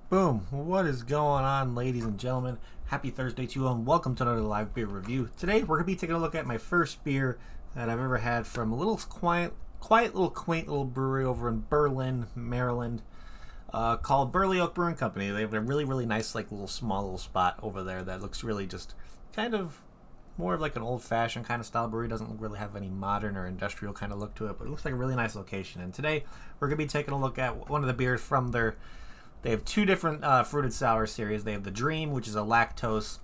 Boom! What is going on, ladies and gentlemen? Happy Thursday to you, and welcome to another live beer review. Today, we're going to be taking a look at my first beer that I've ever had from a little quiet little quaint little brewery over in Burley, Maryland, called Burley Brewing Company. They have a really nice, like, small little spot over there that looks really just kind of more of like an old-fashioned kind of style brewery. Doesn't really have any modern or industrial kind of look to it, but it looks like a really nice location. And today, we're going to be taking a look at one of the beers from their. They have two different fruited sour series. They have the Dream, which is a lactose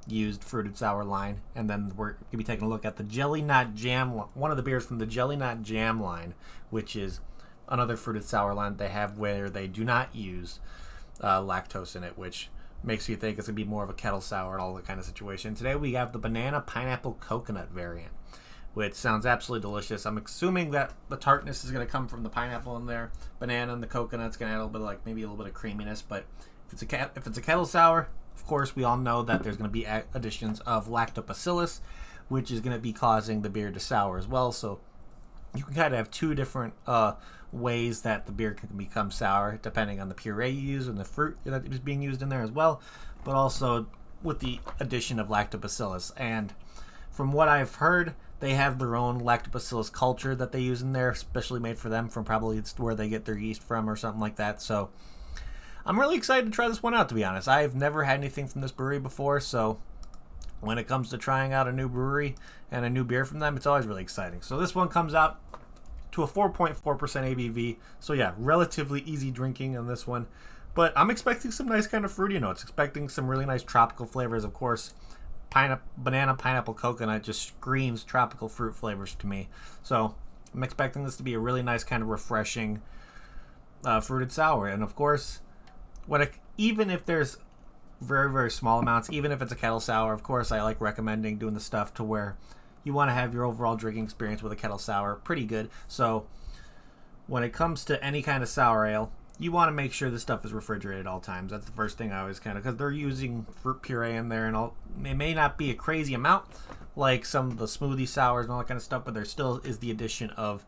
used fruited sour line, and then we're going to be taking a look at the Jelly Knot Jam, one of the beers from the Jelly Knot Jam line, which is another fruited sour line they have where they do not use lactose in it, which makes you think it's going to be more of a kettle sour and all that kind of situation. Today we have the banana pineapple coconut variant, which sounds absolutely delicious. I'm assuming that the tartness is going to come from the pineapple in there, banana, and the coconut's going to add a little bit of, like, maybe a little bit of creaminess. But if it's a kettle sour, of course, we all know that there's going to be additions of lactobacillus, which is going to be causing the beer to sour as well. So you can kind of have two different ways that the beer can become sour, depending on the puree you use and the fruit that is being used in there as well, but also with the addition of lactobacillus. And from what I've heard, they have their own lactobacillus culture that they use in there, specially made for them, from probably it's where they get their yeast from or something like that. So I'm really excited to try this one out, to be honest. I've never had anything from this brewery before, so when it comes to trying out a new brewery and a new beer from them, it's always really exciting. So this one comes out to a 4.4% ABV. So yeah, relatively easy drinking on this one. But I'm expecting some nice kind of fruity notes, expecting some really nice tropical flavors, of course. Banana, pineapple, coconut just screams tropical fruit flavors to me. So I'm expecting this to be a really nice kind of refreshing fruited sour. And of course, even if there's very small amounts, even if it's a kettle sour, of course I like recommending doing the stuff to where you want to have your overall drinking experience with a kettle sour pretty good. So when it comes to any kind of sour ale, you want to make sure this stuff is refrigerated at all times. That's the first thing I always because they're using fruit puree in there, and it may not be a crazy amount like some of the smoothie sours and all that kind of stuff, but there still is the addition of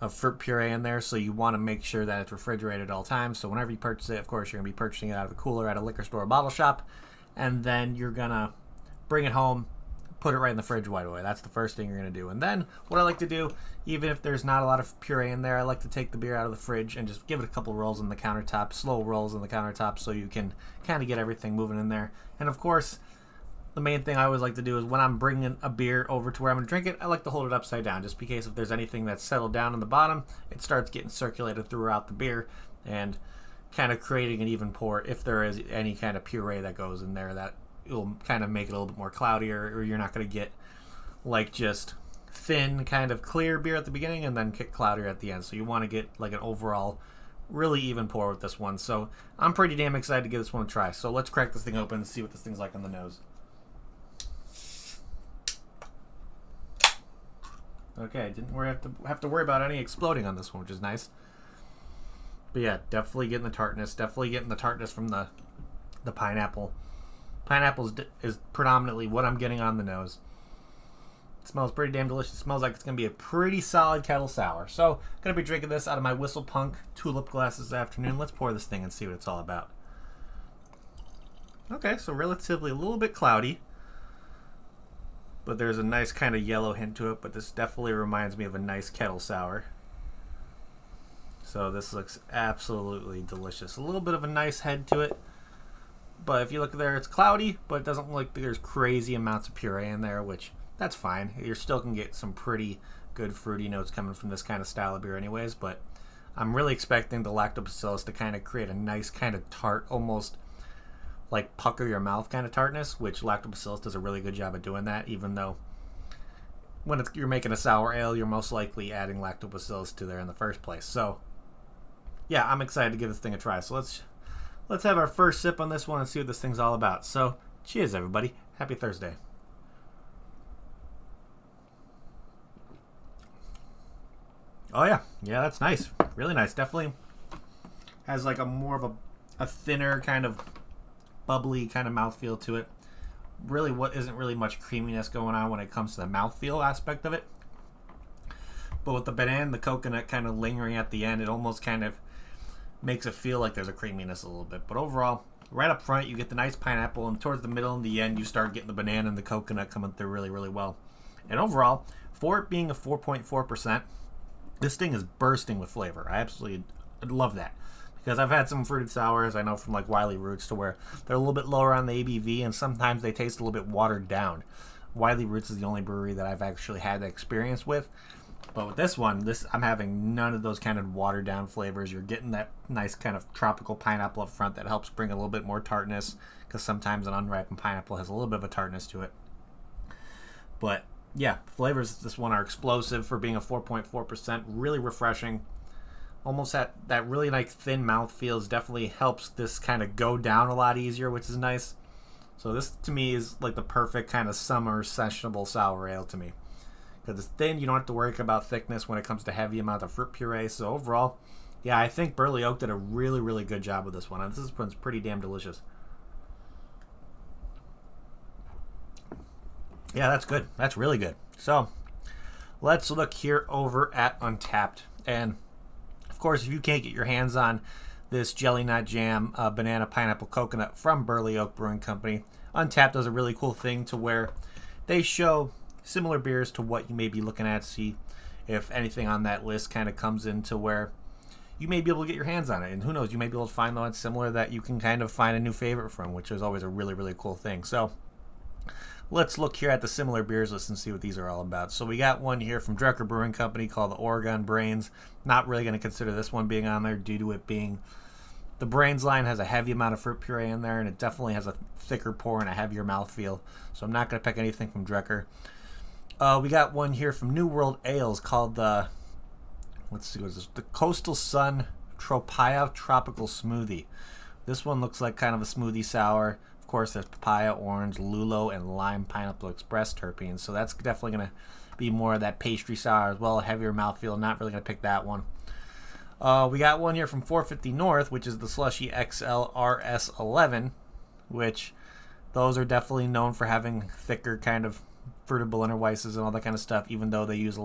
fruit puree in there, so you want to make sure that it's refrigerated at all times. So whenever you purchase it, of course, you're going to be purchasing it out of a cooler at a liquor store or bottle shop, and then you're going to bring it home, put it right in the fridge right away. That's the first thing you're going to do. And then what I like to do, even if there's not a lot of puree in there, I like to take the beer out of the fridge and just give it a couple rolls on the countertop, slow rolls on the countertop, so you can kind of get everything moving in there. And of course, the main thing I always like to do is when I'm bringing a beer over to where I'm going to drink it, I like to hold it upside down, just in case if there's anything that's settled down in the bottom, it starts getting circulated throughout the beer and kind of creating an even pour if there is any kind of puree that goes in there that will kind of make it a little bit more cloudier, or you're not going to get like just thin kind of clear beer at the beginning and then get cloudier at the end. So you want to get like an overall really even pour with this one. So I'm pretty damn excited to give this one a try. So let's crack this thing open and see what this thing's like on the nose. Okay, didn't have to worry about any exploding on this one, which is nice. But yeah, definitely getting the tartness. Definitely getting the tartness from the pineapple. Pineapple is predominantly what I'm getting on the nose. It smells pretty damn delicious. It smells like it's going to be a pretty solid kettle sour. So, I'm going to be drinking this out of my Whistle Punk tulip glass this afternoon. Let's pour this thing and see what it's all about. Okay, so relatively a little bit cloudy, but there's a nice kind of yellow hint to it, but this definitely reminds me of a nice kettle sour. So this looks absolutely delicious. A little bit of a nice head to it, but if you look there, it's cloudy, but it doesn't look like there's crazy amounts of puree in there, which that's fine. You still can get some pretty good fruity notes coming from this kind of style of beer anyways, but I'm really expecting the lactobacillus to kind of create a nice kind of tart, almost like pucker your mouth kind of tartness, which lactobacillus does a really good job of doing that, even though when you're making a sour ale, you're most likely adding lactobacillus to there in the first place. So yeah, I'm excited to give this thing a try. So let's have our first sip on this one and see what this thing's all about. So cheers, everybody. Happy Thursday. Oh yeah, that's nice. Really nice. Definitely has like a more of a thinner kind of bubbly kind of mouthfeel to it. Really, what isn't really much creaminess going on when it comes to the mouthfeel aspect of it. But with the banana and the coconut kind of lingering at the end, it almost kind of makes it feel like there's a creaminess a little bit. But overall, right up front, you get the nice pineapple, and towards the middle and the end, you start getting the banana and the coconut coming through really, really well. And overall, for it being a 4.4%, this thing is bursting with flavor. I absolutely love that. Because I've had some fruited sours, I know from like Wiley Roots, to where they're a little bit lower on the ABV, and sometimes they taste a little bit watered down. Wiley Roots is the only brewery that I've actually had that experience with. But with this one, I'm having none of those kind of watered down flavors. You're getting that nice kind of tropical pineapple up front that helps bring a little bit more tartness, because sometimes an unripened pineapple has a little bit of a tartness to it. But yeah, flavors this one are explosive for being a 4.4%, really refreshing. Almost that really nice thin mouth feels definitely helps this kind of go down a lot easier, which is nice. So this to me is like the perfect kind of summer sessionable sour ale to me. Because it's thin, you don't have to worry about thickness when it comes to heavy amount of fruit puree. So overall, yeah, I think Burley Oak did a really, really good job with this one. This one's pretty damn delicious. Yeah, that's good. That's really good. So let's look here over at Untapped. And of course, if you can't get your hands on this Jelly Nut Jam Banana Pineapple Coconut from Burley Oak Brewing Company, Untapped does a really cool thing to where they show similar beers to what you may be looking at, see if anything on that list kind of comes into where you may be able to get your hands on it. And who knows, you may be able to find one similar that you can kind of find a new favorite from, which is always a really, really cool thing. So let's look here at the similar beers list and see what these are all about. So we got one here from Drucker Brewing Company called the Oregon Brains. Not really going to consider this one being on there due to it being the Brains line has a heavy amount of fruit puree in there, and it definitely has a thicker pour and a heavier mouthfeel. So I'm not going to pick anything from Drucker. We got one here from New World Ales called the, let's see, what is this? The Coastal Sun Tropaya Tropical Smoothie. This one looks like kind of a smoothie sour. Of course, there's papaya, orange, lulo, and lime pineapple express terpenes. So that's definitely going to be more of that pastry sour as well, a heavier mouthfeel. Not really going to pick that one. We got one here from 450 North, which is the Slushy XL RS11, which those are definitely known for having thicker kind of fruited Berliner Weisses and all that kind of stuff, even though they use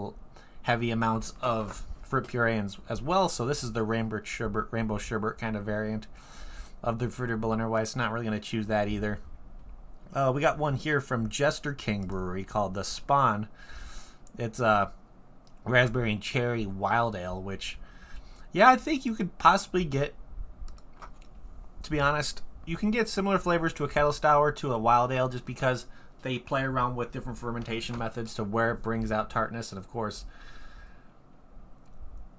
heavy amounts of fruit puree as well. So this is the Rainbow Sherbet kind of variant of the fruited Berliner Weiss. Not really going to choose that either. We got one here from Jester King Brewery called the Spawn. It's a raspberry and cherry wild ale, which, yeah, I think you could possibly get, to be honest, you can get similar flavors to a kettle sour to a wild ale just because they play around with different fermentation methods to where it brings out tartness. And of course,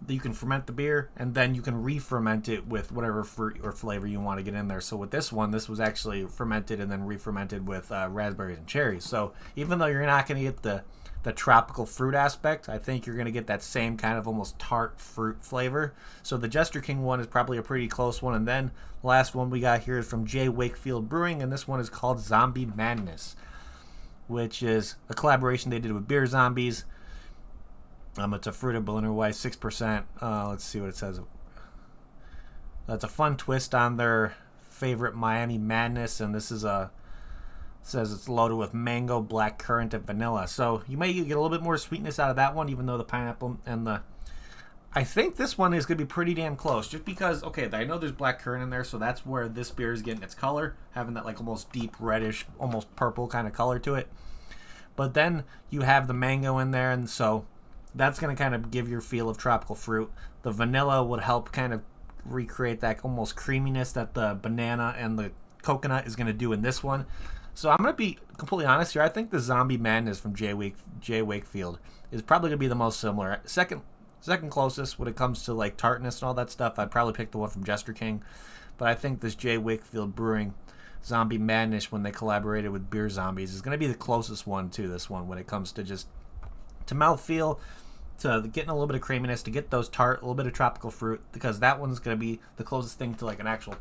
you can ferment the beer and then you can re-ferment it with whatever fruit or flavor you want to get in there. So with this one, this was actually fermented and then re-fermented with raspberries and cherries. So even though you're not going to get the tropical fruit aspect, I think you're going to get that same kind of almost tart fruit flavor. So the Jester King one is probably a pretty close one. And then the last one we got here is from J. Wakefield Brewing, and this one is called Zombie Madness, which is a collaboration they did with Beer Zombies. It's a fruited Berliner Weiss, 6%. Let's see what it says. That's a fun twist on their favorite Miami Madness, and this is says it's loaded with mango, black currant, and vanilla. So you may get a little bit more sweetness out of that one, even though the pineapple and I think this one is going to be pretty damn close, just because, okay, I know there's black currant in there, so that's where this beer is getting its color, having that like almost deep reddish, almost purple kind of color to it. But then you have the mango in there, and so that's going to kind of give your feel of tropical fruit. The vanilla would help kind of recreate that almost creaminess that the banana and the coconut is going to do in this one. So I'm going to be completely honest here. I think the Zombie Madness from J. Wakefield is probably going to be the most similar. Second closest when it comes to like tartness and all that stuff, I'd probably pick the one from Jester King. But I think this J. Wakefield Brewing Zombie Madness, when they collaborated with Beer Zombies, is going to be the closest one to this one when it comes to just to mouthfeel, to getting a little bit of creaminess, to get those tart, a little bit of tropical fruit, because that one's going to be the closest thing to like an actual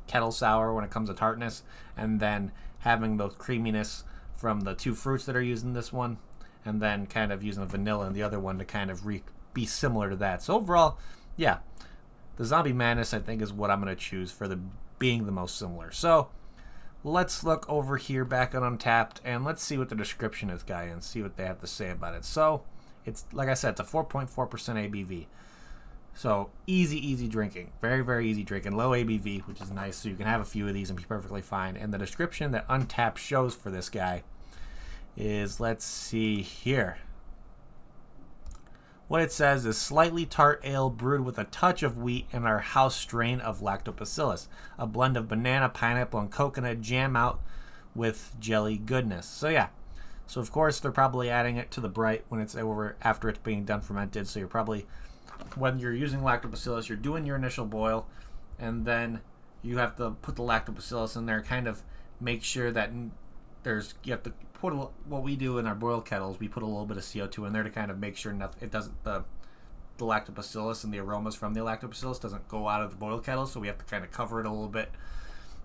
kettle sour when it comes to tartness, and then having those creaminess from the two fruits that are used in this one, and then kind of using the vanilla in the other one to kind of be similar to that. So overall, yeah, the Zombie Madness I think is what I'm going to choose for being the most similar. So let's look over here back on Untapped, and let's see what the description is, guy, and see what they have to say about it. So it's, like I said, it's a 4.4% ABV. So easy drinking. Very easy drinking. Low ABV, which is nice. So you can have a few of these and be perfectly fine. And the description that Untapped shows for this guy is, let's see here. What it says is slightly tart ale brewed with a touch of wheat and our house strain of lactobacillus. A blend of banana, pineapple, and coconut jam out with jelly goodness. So yeah. So of course they're probably adding it to the bright when it's over after it's being done fermented. So you're probably, when you're using lactobacillus, you're doing your initial boil, and then you have to put the lactobacillus in there, kind of make sure that you have to put what we do in our boil kettles, we put a little bit of CO2 in there to kind of make sure it doesn't, the lactobacillus and the aromas from the lactobacillus doesn't go out of the boil kettle. So we have to kind of cover it a little bit,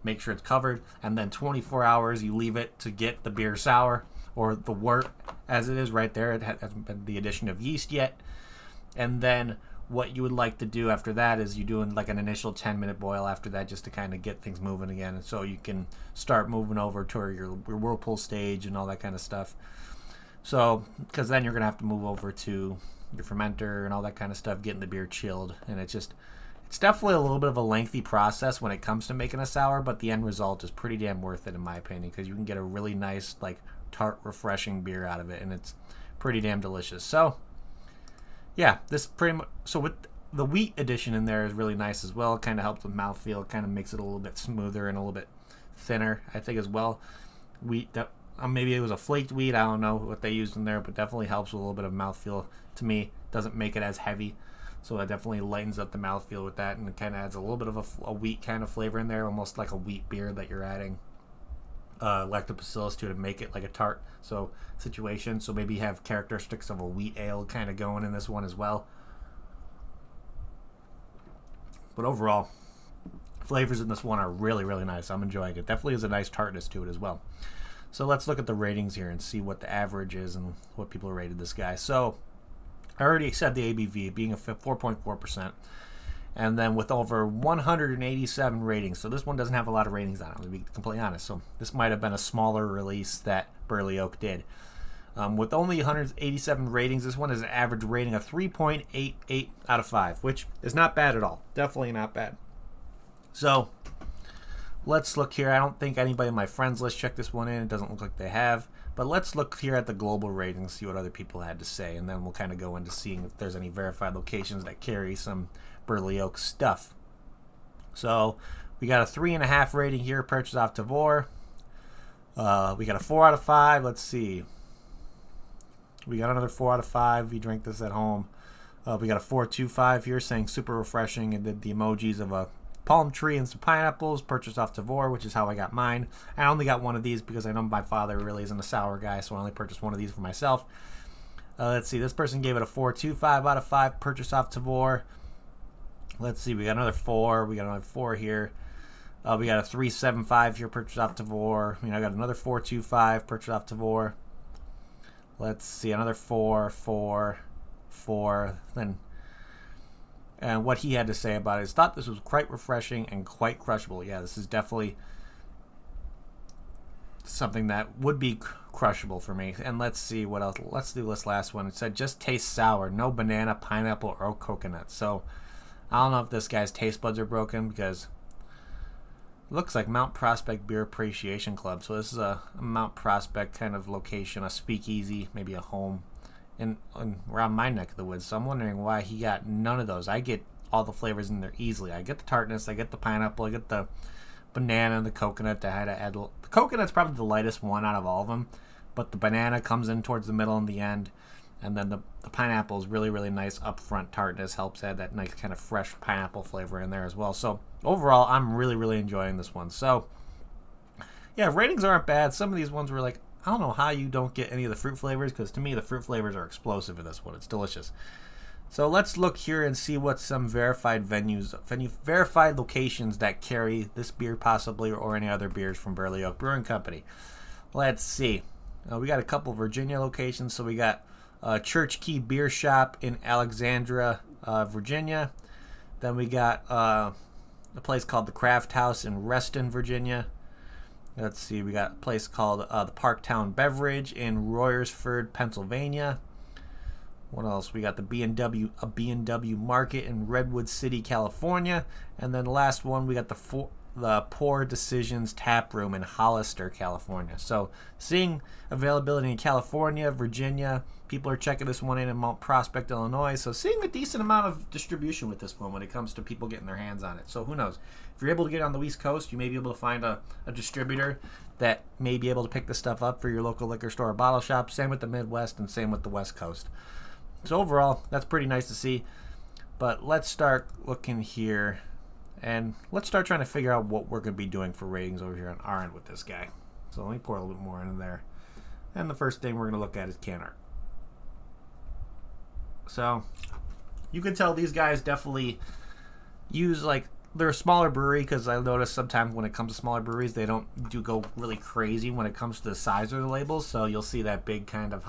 make sure it's covered, and then 24 hours you leave it to get the beer sour, or the wort as it is right there. It hasn't been the addition of yeast yet. And then what you would like to do after that is you doing like an initial 10-minute boil after that, just to kind of get things moving again, and so you can start moving over to your whirlpool stage and all that kind of stuff. So because then you're gonna have to move over to your fermenter and all that kind of stuff, getting the beer chilled, and it's definitely a little bit of a lengthy process when it comes to making a sour, but the end result is pretty damn worth it in my opinion, because you can get a really nice, like, tart, refreshing beer out of it, and it's pretty damn delicious. So yeah, this pretty much, so with the wheat addition in there is really nice as well. It kind of helps with mouthfeel. It kind of makes it a little bit smoother and a little bit thinner, I think, as well. Wheat, that maybe it was a flaked wheat. I don't know what they used in there, but definitely helps with a little bit of mouthfeel. To me, doesn't make it as heavy, so it definitely lightens up the mouthfeel with that, and it kind of adds a little bit of a wheat kind of flavor in there, almost like a wheat beer that you're adding lactobacillus to make it like a tart situation. So maybe you have characteristics of a wheat ale kind of going in this one as well. But overall, flavors in this one are really nice. I'm enjoying it. Definitely is a nice tartness to it as well. So let's look at the ratings here and see what the average is and what people rated this guy. So I already said the ABV being a 4.4%. And then with over 187 ratings. So this one doesn't have a lot of ratings on it, to be completely honest. So this might have been a smaller release that Burley Oak did. With only 187 ratings, this one has an average rating of 3.88 out of 5, which is not bad at all. Definitely not bad. So let's look here. I don't think anybody in my friends list checked this one in. It doesn't look like they have. But let's look here at the global ratings, see what other people had to say, and then we'll kind of go into seeing if there's any verified locations that carry some Burley Oak stuff. So we got a 3.5 rating here, purchased off Tavour. We got a 4 out of 5. Let's see. We got another 4 out of 5 if you drink this at home. We got a 4.25 here saying super refreshing, and did the emojis of a palm tree and some pineapples, purchased off Tavour, which is how I got mine. I only got one of these because I know my father really isn't a sour guy, so I only purchased one of these for myself. Let's see, this person gave it a 4.25 out of 5, purchased off Tavour. Let's see, we got another 4. We got another 4 here. We got a 3.75 here, purchased off Tavour. I got another 4.25, purchased off Tavour. Let's see, another 4, 4, 4. Then, and what he had to say about it is, thought this was quite refreshing and quite crushable. Yeah, this is definitely something that would be crushable for me. And let's see what else. Let's do this last one. It said, just tastes sour. No banana, pineapple, or coconut. So I don't know if this guy's taste buds are broken, because it looks like Mount Prospect Beer Appreciation Club. So this is a Mount Prospect kind of location, a speakeasy, maybe a home in around my neck of the woods. So I'm wondering why he got none of those. I get all the flavors in there easily. I get the tartness, I get the pineapple, I get the banana and the coconut. I had to add the coconut's probably the lightest one out of all of them, but the banana comes in towards the middle and the end, and then the pineapple is really nice upfront tartness, helps add that nice kind of fresh pineapple flavor in there as well. So overall, I'm really enjoying this one. So yeah, ratings aren't bad. Some of these ones were like, I don't know how you don't get any of the fruit flavors, because to me the fruit flavors are explosive in this one. It's delicious. So let's look here and see what some verified verified locations that carry this beer possibly, or any other beers from Burley Oak Brewing Company. Let's see. We got a couple Virginia locations. So we got Church Key Beer Shop in Alexandria, Virginia. Then we got a place called the Craft House in Reston, Virginia. Let's see, we got a place called the Parktown Beverage in Royersford, Pennsylvania. What else? We got the B&W Market in Redwood City, California. And then the last one, we got the Poor Decisions Tap Room in Hollister, California. So seeing availability in California, Virginia, people are checking this one in Mount Prospect, Illinois. So seeing a decent amount of distribution with this one when it comes to people getting their hands on it. So who knows? If you're able to get on the East Coast, you may be able to find a distributor that may be able to pick this stuff up for your local liquor store or bottle shop. Same with the Midwest and same with the West Coast. So overall, that's pretty nice to see. But let's start looking here. And let's start trying to figure out what we're going to be doing for ratings over here on our end with this guy. So let me pour a little bit more into there. And the first thing we're going to look at is can art. So you can tell these guys definitely use, like, they're a smaller brewery, because I notice sometimes when it comes to smaller breweries, they don't go really crazy when it comes to the size of the labels. So you'll see that big kind of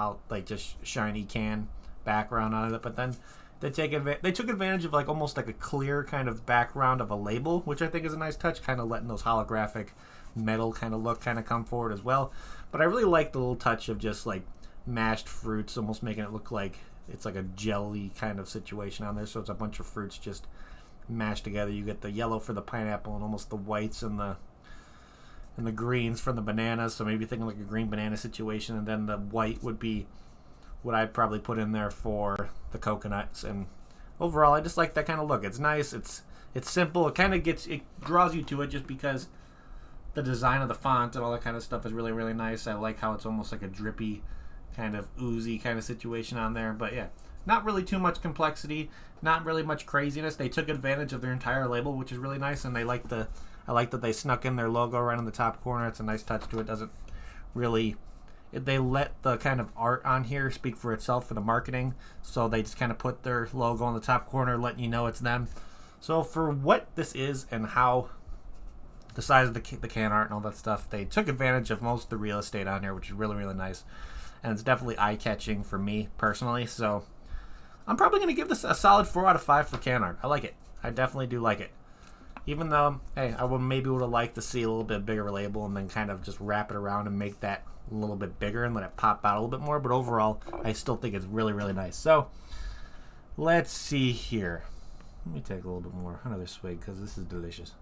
just shiny can background on it. But then they took advantage of almost like a clear kind of background of a label, which I think is a nice touch, kind of letting those holographic metal kind of look kind of come forward as well. But I really like the little touch of just like mashed fruits, almost making it look like it's like a jelly kind of situation on there. So it's a bunch of fruits just mashed together. You get the yellow for the pineapple and almost the whites and the greens from the bananas. So maybe thinking like a green banana situation, and then the white would be what I'd probably put in there for the coconuts. And overall, I just like that kind of look. It's nice. It's simple. It draws you to it just because the design of the font and all that kind of stuff is really, really nice. I like how it's almost like a drippy kind of oozy kind of situation on there. But yeah, not really too much complexity, not really much craziness. They took advantage of their entire label, which is really nice, and I like that they snuck in their logo right in the top corner. It's a nice touch to it. Doesn't really, they let the kind of art on here speak for itself for the marketing, so they just kind of put their logo on the top corner, letting you know it's them. So for what this is and how the size of the can art and all that stuff, they took advantage of most of the real estate on here, which is really, really nice, and it's definitely eye-catching for me personally. So I'm probably going to give this a solid 4 out of 5 for can art. I like it. I definitely do like it. Even though, hey, I would have liked to see a little bit bigger label and then kind of just wrap it around and make that a little bit bigger and let it pop out a little bit more. But overall, I still think it's really, really nice. So let's see here. Let me take a little bit more, another swig, because this is delicious.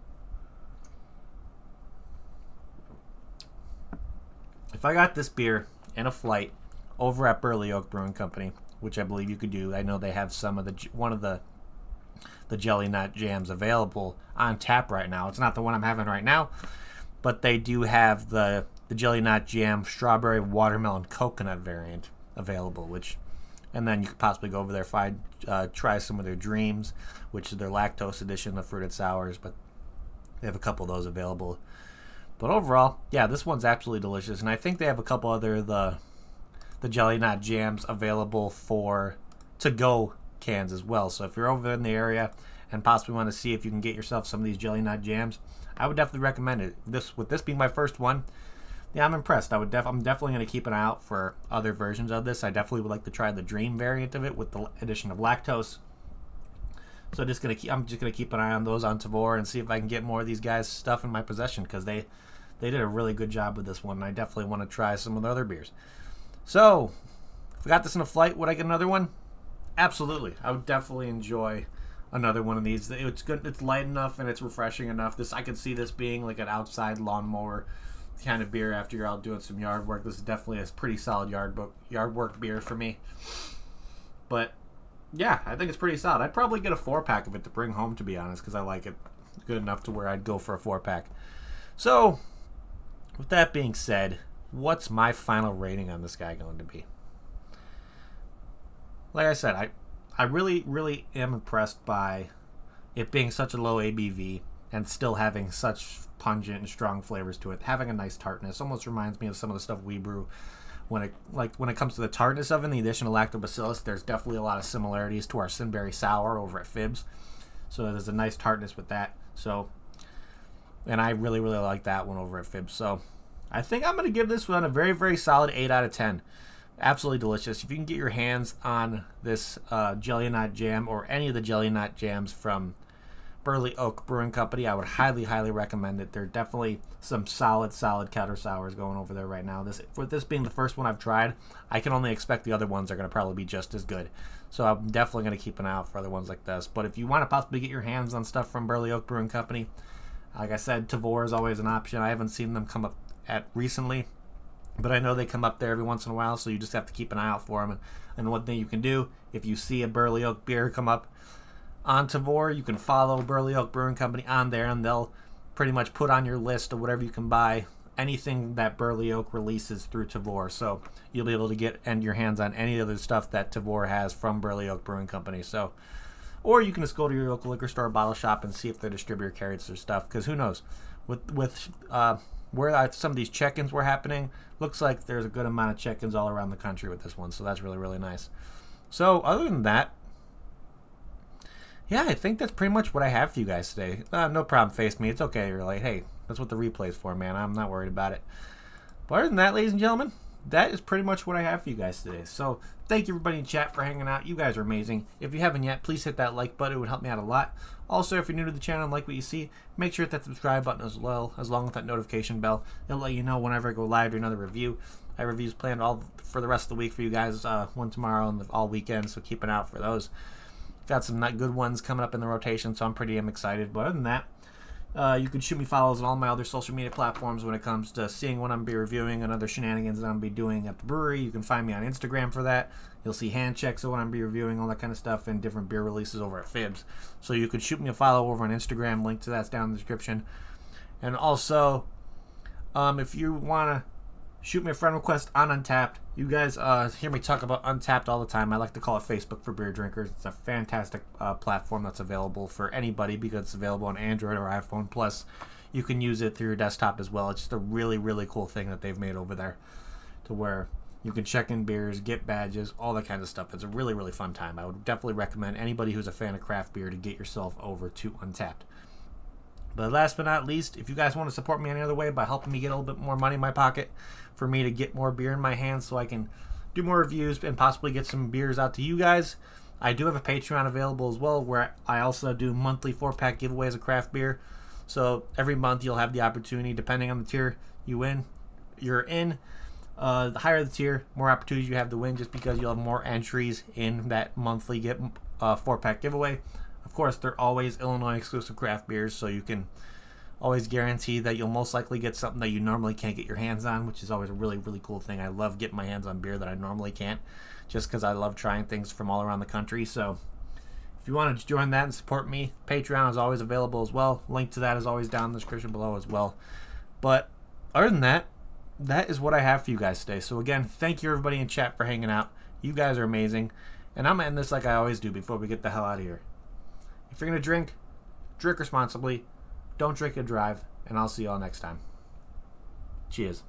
If I got this beer in a flight over at Burley Oak Brewing Company, which I believe you could do. I know they have some of the Jelly Nut jams available on tap right now. It's not the one I'm having right now, but they do have the Jelly Nut Jam Strawberry Watermelon Coconut variant available, and then you could possibly go over there, try some of their Dreams, which is their lactose edition of fruited sours, but they have a couple of those available. But overall, yeah, this one's absolutely delicious, and I think they have a couple other the Jelly Nut jams available for to-go cans as well. So if you're over in the area and possibly want to see if you can get yourself some of these Jelly Nut jams, I would definitely recommend it. With this being my first one, yeah, I'm impressed. I'm definitely going to keep an eye out for other versions of this. I definitely would like to try the Dream variant of it with the addition of lactose. So I'm just gonna keep an eye on those on Tavour and see if I can get more of these guys' stuff in my possession, because they did a really good job with this one, and I definitely want to try some of the other beers. So, if I got this in a flight, would I get another one? Absolutely. I would definitely enjoy another one of these. It's good. It's light enough and it's refreshing enough. I could see this being like an outside lawnmower kind of beer after you're out doing some yard work. This is definitely a pretty solid yard work beer for me. But yeah, I think it's pretty solid. I'd probably get a 4-pack of it to bring home, to be honest, because I like it good enough to where I'd go for a 4-pack. So, with that being said, what's my final rating on this guy going to be? Like I said, I really, really am impressed by it being such a low ABV and still having such pungent and strong flavors to it. Having a nice tartness almost reminds me of some of the stuff we brew. When it comes to the tartness of it and the addition of lactobacillus, there's definitely a lot of similarities to our Sinberry Sour over at Phibbs. So there's a nice tartness with that. So, and I really, really like that one over at Phibbs. So I think I'm going to give this one a very, very solid 8 out of 10. Absolutely delicious. If you can get your hands on this Jelly Nut Jam or any of the Jelly Nut Jams from Burley Oak Brewing Company. I would highly recommend it. There are definitely some solid counter sours going over there right now. With this being the first one I've tried, I can only expect the other ones are going to probably be just as good. So I'm definitely going to keep an eye out for other ones like this. But if you want to possibly get your hands on stuff from Burley Oak Brewing Company, like I said, Tavour is always an option. I haven't seen them come up at recently, but I know they come up there every once in a while, so you just have to keep an eye out for them. And one thing you can do, if you see a Burley Oak beer come up on Tavour, you can follow Burley Oak Brewing Company on there, and they'll pretty much put on your list of whatever you can buy, anything that Burley Oak releases through Tavour. So you'll be able to get your hands on any other stuff that Tavour has from Burley Oak Brewing Company. So, or you can just go to your local liquor store, bottle shop, and see if their distributor carries their stuff. Because who knows, with where some of these check-ins were happening, looks like there's a good amount of check-ins all around the country with this one. So that's really nice. So other than that, yeah, I think that's pretty much what I have for you guys today. No problem, face me. It's okay. You're like, hey, that's what the replay's for, man. I'm not worried about it. But other than that, ladies and gentlemen, that is pretty much what I have for you guys today. So thank you, everybody in chat, for hanging out. You guys are amazing. If you haven't yet, please hit that like button. It would help me out a lot. Also, if you're new to the channel and like what you see, make sure to hit that subscribe button as well, along with that notification bell. It'll let you know whenever I go live to another review. I have reviews planned all for the rest of the week for you guys, one tomorrow and all weekend, so keep an eye out for those. Got some good ones coming up in the rotation, so I'm pretty excited. But other than that, you can shoot me follows on all my other social media platforms when it comes to seeing what I'm be reviewing and other shenanigans that I'm be doing at the brewery. You can find me on Instagram for that. You'll see hand checks of what I'm be reviewing, all that kind of stuff, and different beer releases over at Fibs. So you could shoot me a follow over on Instagram. Link to that's down in the description. And also, if you want to shoot me a friend request on Untappd. You guys hear me talk about Untappd all the time. I like to call it Facebook for beer drinkers. It's a fantastic platform that's available for anybody because it's available on Android or iPhone. Plus, you can use it through your desktop as well. It's just a really cool thing that they've made over there to where you can check in beers, get badges, all that kind of stuff. It's a really fun time. I would definitely recommend anybody who's a fan of craft beer to get yourself over to Untappd. But last but not least, if you guys want to support me any other way by helping me get a little bit more money in my pocket for me to get more beer in my hands so I can do more reviews and possibly get some beers out to you guys, I do have a Patreon available as well where I also do monthly 4-pack giveaways of craft beer. So every month you'll have the opportunity, depending on the tier you're in, the higher the tier, more opportunities you have to win just because you'll have more entries in that monthly 4-pack giveaway. Of course, they're always Illinois exclusive craft beers, so you can always guarantee that you'll most likely get something that you normally can't get your hands on, which is always a really cool thing. I love getting my hands on beer that I normally can't, just because I love trying things from all around the country. So if you want to join that and support me, Patreon is always available as well. Link to that is always down in the description below as well. But other than that, that is what I have for you guys today. So again, thank you everybody in chat for hanging out. You guys are amazing. And I'm going to end this like I always do before we get the hell out of here. If you're going to drink responsibly. Don't drink and drive. And I'll see you all next time. Cheers.